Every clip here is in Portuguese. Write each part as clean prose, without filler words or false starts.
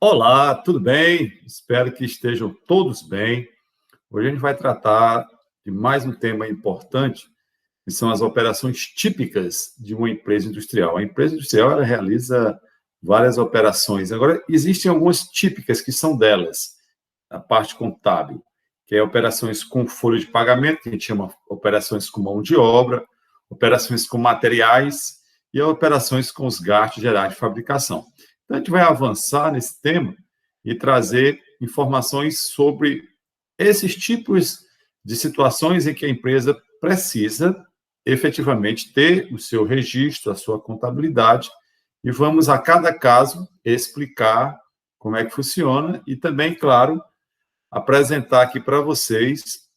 Olá, tudo bem? Espero que estejam todos bem. Hoje a gente vai tratar de mais um tema importante, que são as operações típicas de uma empresa industrial. A empresa industrial ela realiza várias operações. Agora, existem algumas típicas que são delas, a parte contábil, que é operações com folha de pagamento, que a gente chama operações com mão de obra, operações com materiais e operações com os gastos gerais de fabricação. Então, a gente vai avançar nesse tema e trazer informações sobre esses tipos de situações em que a empresa precisa efetivamente ter o seu registro, a sua contabilidade, e vamos, a cada caso, explicar como é que funciona e também, claro, apresentar aqui para vocês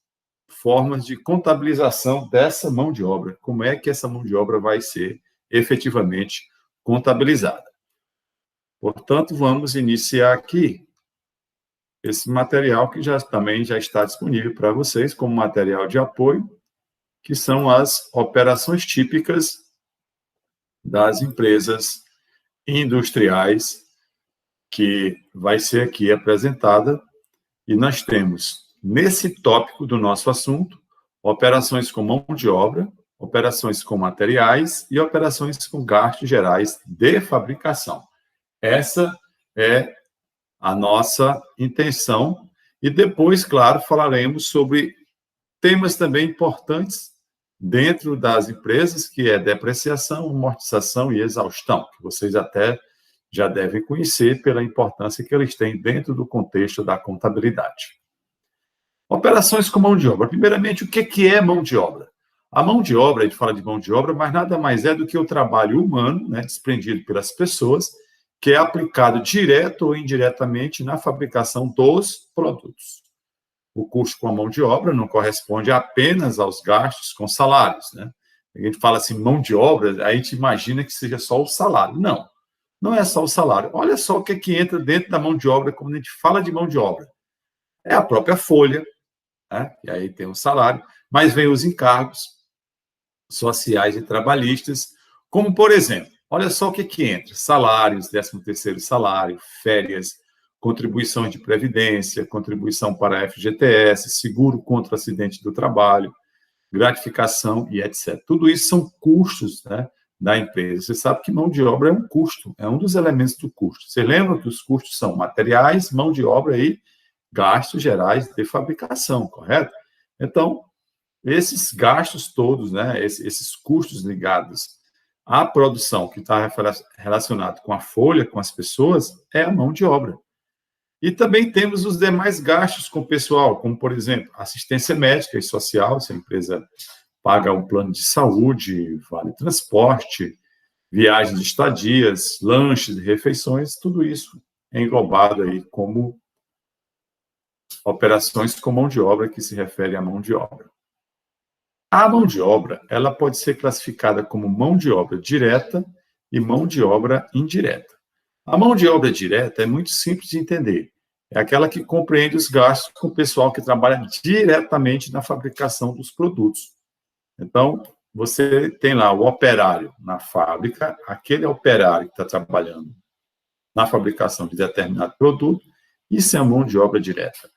formas de contabilização dessa mão de obra, como é que essa mão de obra vai ser efetivamente contabilizada. Portanto, vamos iniciar aqui esse material que também já está disponível para vocês como material de apoio, que são as operações típicas das empresas industriais, que vai ser aqui apresentada. E nós temos, nesse tópico do nosso assunto, operações com mão de obra, operações com materiais e operações com gastos gerais de fabricação. Essa é a nossa intenção. E depois, claro, falaremos sobre temas também importantes dentro das empresas, que é depreciação, amortização e exaustão, que vocês até já devem conhecer pela importância que eles têm dentro do contexto da contabilidade. Operações com mão de obra. Primeiramente, o que é mão de obra? A mão de obra, a gente fala de mão de obra, mas nada mais é do que o trabalho humano, né, desprendido pelas pessoas, que é aplicado direto ou indiretamente na fabricação dos produtos. O custo com a mão de obra não corresponde apenas aos gastos com salários, né? A gente fala assim, mão de obra, aí a gente imagina que seja só o salário. Não, não é só o salário. Olha só o que entra dentro da mão de obra quando a gente fala de mão de obra. É a própria folha, né? E aí tem o salário, mas vem os encargos sociais e trabalhistas, como, por exemplo, olha só o que entra: salários, 13º salário, férias, contribuições de previdência, contribuição para a FGTS, seguro contra acidente do trabalho, gratificação e etc. Tudo isso são custos, né, da empresa. Você sabe que mão de obra é um custo, é um dos elementos do custo. Você lembra que os custos são materiais, mão de obra e gastos gerais de fabricação, correto? Então, esses gastos todos, né, esses custos ligados à produção que está relacionado com a folha, com as pessoas, é a mão de obra. E também temos os demais gastos com o pessoal, como, por exemplo, assistência médica e social, se a empresa paga um plano de saúde, vale transporte, viagens de estadias, lanches, refeições, tudo isso é englobado aí como operações com mão de obra, que se refere à mão de obra. A mão de obra, ela pode ser classificada como mão de obra direta e mão de obra indireta. A mão de obra direta é muito simples de entender. É aquela que compreende os gastos com o pessoal que trabalha diretamente na fabricação dos produtos. Então, você tem lá o operário na fábrica, aquele operário que está trabalhando na fabricação de determinado produto, isso é a mão de obra direta.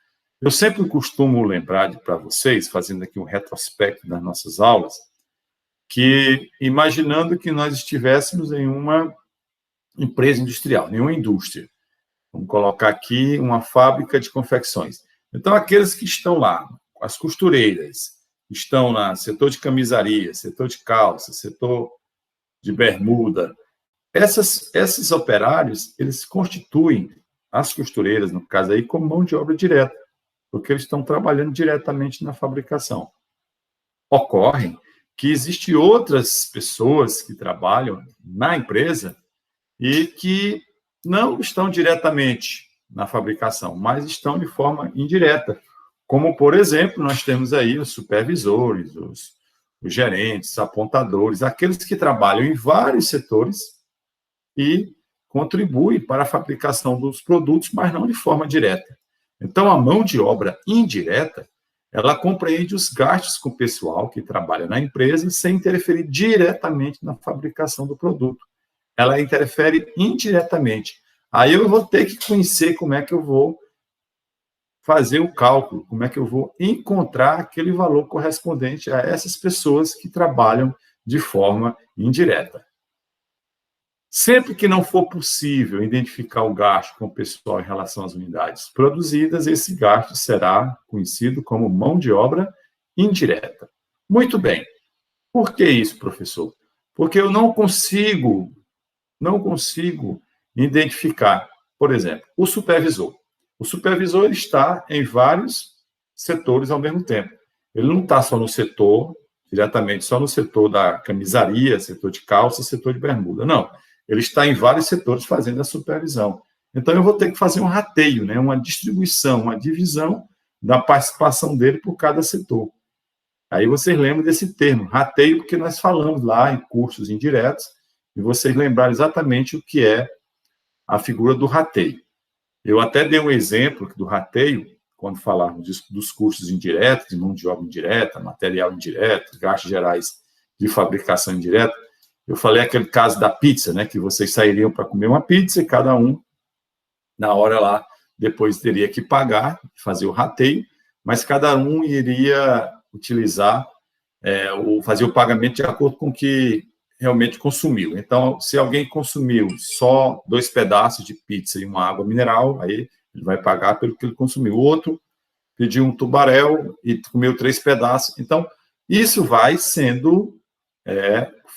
Eu sempre costumo lembrar para vocês, fazendo aqui um retrospecto das nossas aulas, que imaginando que nós estivéssemos em uma empresa industrial, em uma indústria. Vamos colocar aqui uma fábrica de confecções. Então, aqueles que estão lá, as costureiras, estão no setor de camisaria, setor de calça, setor de bermuda, esses operários, eles constituem as costureiras, no caso aí, como mão de obra direta, porque eles estão trabalhando diretamente na fabricação. Ocorre que existem outras pessoas que trabalham na empresa e que não estão diretamente na fabricação, mas estão de forma indireta. Como, por exemplo, nós temos aí os supervisores, os gerentes, apontadores, aqueles que trabalham em vários setores e contribuem para a fabricação dos produtos, mas não de forma direta. Então, a mão de obra indireta, ela compreende os gastos com o pessoal que trabalha na empresa sem interferir diretamente na fabricação do produto. Ela interfere indiretamente, Aí eu vou ter que conhecer como é que eu vou fazer o cálculo, como é que eu vou encontrar aquele valor correspondente a essas pessoas que trabalham de forma indireta. Sempre que não for possível identificar o gasto com o pessoal em relação às unidades produzidas, esse gasto será conhecido como mão de obra indireta. Muito bem. Por que isso, professor? Porque eu não consigo identificar, por exemplo, o supervisor. O supervisor ele está em vários setores ao mesmo tempo. Ele não está só no setor, diretamente só no setor da camisaria, setor de calça, setor de bermuda. Não. Ele está em vários setores fazendo a supervisão. Então, eu vou ter que fazer um rateio, né? Uma distribuição, uma divisão da participação dele por cada setor. Aí vocês lembram desse termo, rateio, porque nós falamos lá em custos indiretos, e vocês lembraram exatamente o que é a figura do rateio. Eu até dei um exemplo do rateio, quando falarmos dos custos indiretos, de mão de obra indireta, material indireto, gastos gerais de fabricação indireta. Eu falei aquele caso da pizza, né, que vocês sairiam para comer uma pizza e cada um, na hora lá, depois teria que pagar, fazer o rateio, mas cada um iria utilizar ou fazer o pagamento de acordo com o que realmente consumiu. Então, se alguém consumiu só 2 pedaços de pizza e uma água mineral, aí ele vai pagar pelo que ele consumiu. O outro pediu um tubaréu e comeu 3 pedaços. Então, isso vai sendo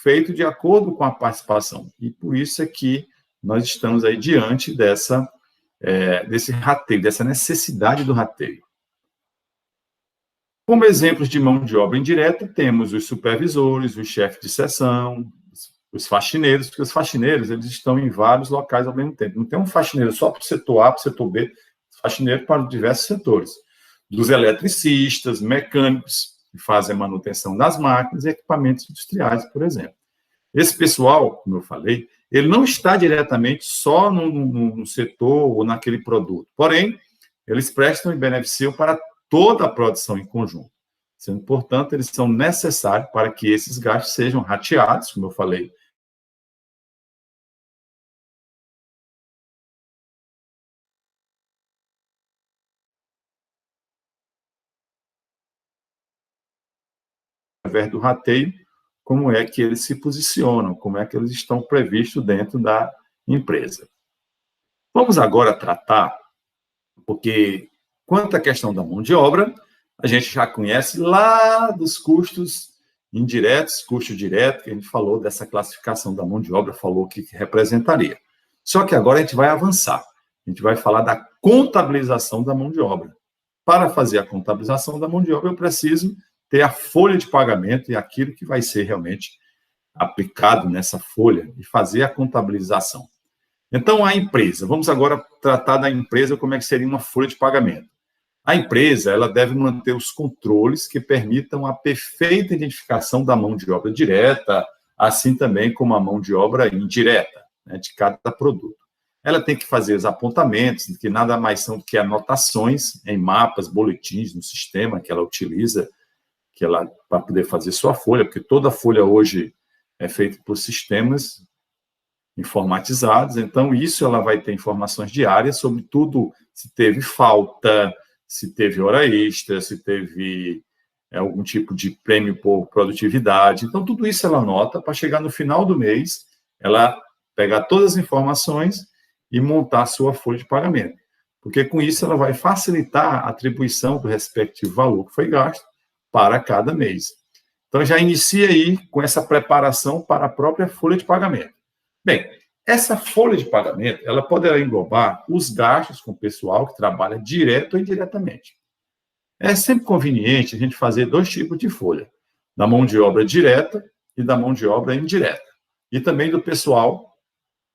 feito de acordo com a participação. E por isso é que nós estamos aí diante desse rateio, dessa necessidade do rateio. Como exemplos de mão de obra indireta, temos os supervisores, os chefes de seção, os faxineiros, porque os faxineiros eles estão em vários locais ao mesmo tempo. Não tem um faxineiro só para o setor A, para o setor B, faxineiro para diversos setores. Dos eletricistas, mecânicos, que fazem a manutenção das máquinas e equipamentos industriais, por exemplo. Esse pessoal, como eu falei, ele não está diretamente só no setor ou naquele produto. Porém, eles prestam e beneficiam para toda a produção em conjunto. Sendo, portanto, eles são necessários para que esses gastos sejam rateados, como eu falei. Através do rateio, como é que eles se posicionam, como é que eles estão previstos dentro da empresa. Vamos agora tratar, porque quanto à questão da mão de obra, a gente já conhece lá dos custos indiretos, custo direto, que a gente falou dessa classificação da mão de obra, falou o que representaria. Só que agora a gente vai avançar. A gente vai falar da contabilização da mão de obra. Para fazer a contabilização da mão de obra, eu preciso ter a folha de pagamento e aquilo que vai ser realmente aplicado nessa folha e fazer a contabilização. Então, a empresa, vamos agora tratar da empresa como é que seria uma folha de pagamento. A empresa ela deve manter os controles que permitam a perfeita identificação da mão de obra direta, assim também como a mão de obra indireta, né, de cada produto. Ela tem que fazer os apontamentos, que nada mais são do que anotações em mapas, boletins no sistema que ela utiliza para poder fazer sua folha, porque toda folha hoje é feita por sistemas informatizados, então isso ela vai ter informações diárias sobre tudo, se teve falta, se teve hora extra, se teve algum tipo de prêmio por produtividade. Então, tudo isso ela anota para chegar no final do mês, ela pegar todas as informações e montar a sua folha de pagamento. Porque com isso ela vai facilitar a atribuição do respectivo valor que foi gasto para cada mês. Então, já inicia aí com essa preparação para a própria folha de pagamento. Bem, essa folha de pagamento, ela poderá englobar os gastos com o pessoal que trabalha direto ou indiretamente. É sempre conveniente a gente fazer 2 tipos de folha, da mão de obra direta e da mão de obra indireta, e também do pessoal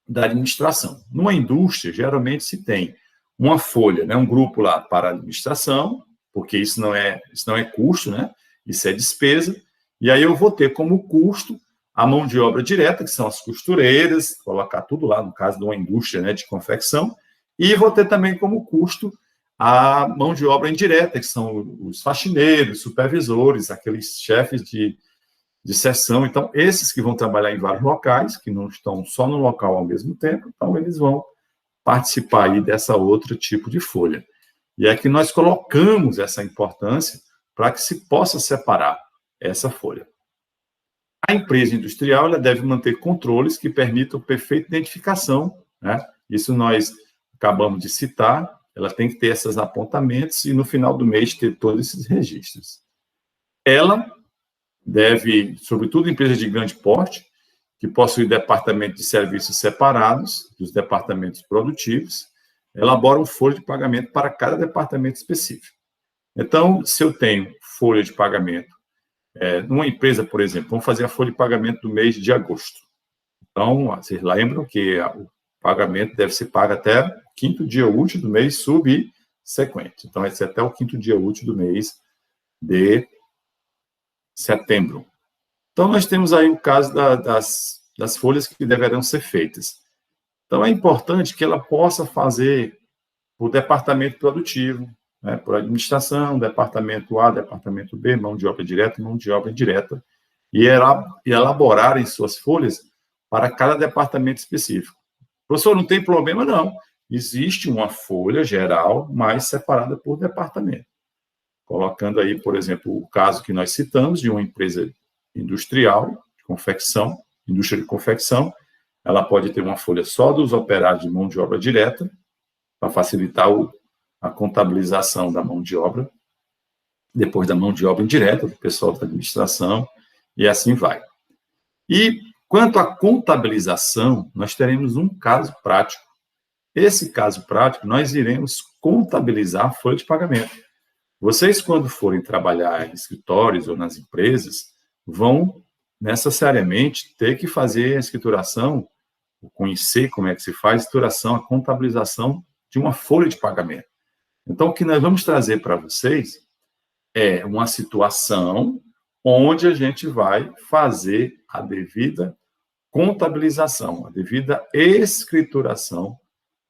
da administração. Numa indústria, geralmente se tem uma folha, né, um grupo lá para a administração, porque isso não é custo, né? Isso é despesa, e aí eu vou ter como custo a mão de obra direta, que são as costureiras, colocar tudo lá, no caso de uma indústria, né, de confecção, e vou ter também como custo a mão de obra indireta, que são os faxineiros, supervisores, aqueles chefes de seção. Então, esses que vão trabalhar em vários locais, que não estão só no local ao mesmo tempo, então eles vão participar aí dessa outro tipo de folha. E é que nós colocamos essa importância para que se possa separar essa folha. A empresa industrial ela deve manter controles que permitam perfeita identificação, né? Isso nós acabamos de citar, ela tem que ter esses apontamentos e no final do mês ter todos esses registros. Ela deve, sobretudo empresas de grande porte, que possuem departamento de serviços separados dos departamentos produtivos, elaboram folha de pagamento para cada departamento específico. Então, se eu tenho folha de pagamento, numa empresa, por exemplo, vamos fazer a folha de pagamento do mês de agosto. Então, vocês lembram que o pagamento deve ser pago até o 5º dia útil do mês subsequente. Então, vai ser até o 5º dia útil do mês de setembro. Então, nós temos aí o caso das folhas que deverão ser feitas. Então, é importante que ela possa fazer por departamento produtivo, né, por administração, departamento A, departamento B, mão de obra direta, mão de obra indireta, e elaborarem suas folhas para cada departamento específico. Professor, não tem problema, não. Existe uma folha geral, mas separada por departamento. Colocando aí, por exemplo, o caso que nós citamos de uma empresa industrial, de confecção, indústria de confecção, ela pode ter uma folha só dos operários de mão de obra direta, para facilitar a contabilização da mão de obra, depois da mão de obra indireta, do pessoal da administração, e assim vai. E quanto à contabilização, nós teremos um caso prático. Esse caso prático, nós iremos contabilizar a folha de pagamento. Vocês, quando forem trabalhar em escritórios ou nas empresas, vão necessariamente ter que fazer a escrituração, conhecer como é que se faz a escrituração, a contabilização de uma folha de pagamento. Então, o que nós vamos trazer para vocês é uma situação onde a gente vai fazer a devida contabilização, a devida escrituração,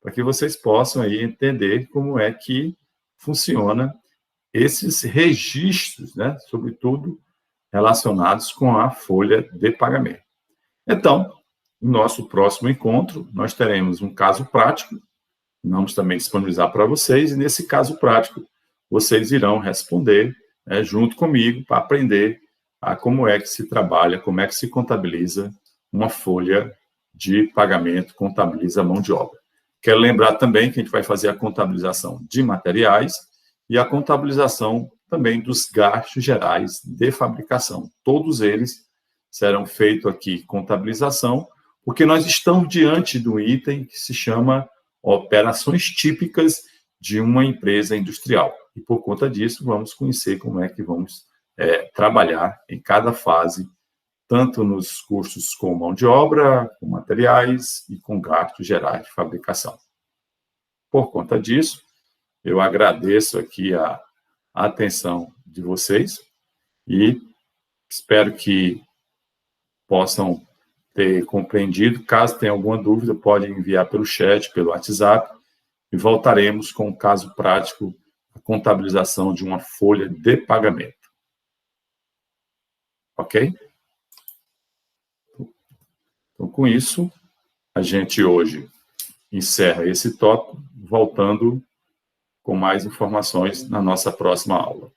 para que vocês possam aí entender como é que funciona esses registros, né, sobretudo relacionados com a folha de pagamento. Então, no nosso próximo encontro, nós teremos um caso prático, vamos também disponibilizar para vocês, e nesse caso prático, vocês irão responder, né, junto comigo para aprender a como é que se trabalha, como é que se contabiliza uma folha de pagamento, contabiliza a mão de obra. Quero lembrar também que a gente vai fazer a contabilização de materiais e a contabilização também dos gastos gerais de fabricação. Todos eles serão feitos aqui, contabilização, porque nós estamos diante do item que se chama operações típicas de uma empresa industrial. E, por conta disso, vamos conhecer como é que vamos trabalhar em cada fase, tanto nos custos com mão de obra, com materiais e com gastos gerais de fabricação. Por conta disso, eu agradeço aqui a atenção de vocês e espero que possam ter compreendido. Caso tenha alguma dúvida, pode enviar pelo chat, pelo WhatsApp, e voltaremos com um caso prático, a contabilização de uma folha de pagamento. Ok? Então, com isso, a gente hoje encerra esse tópico, voltando com mais informações na nossa próxima aula.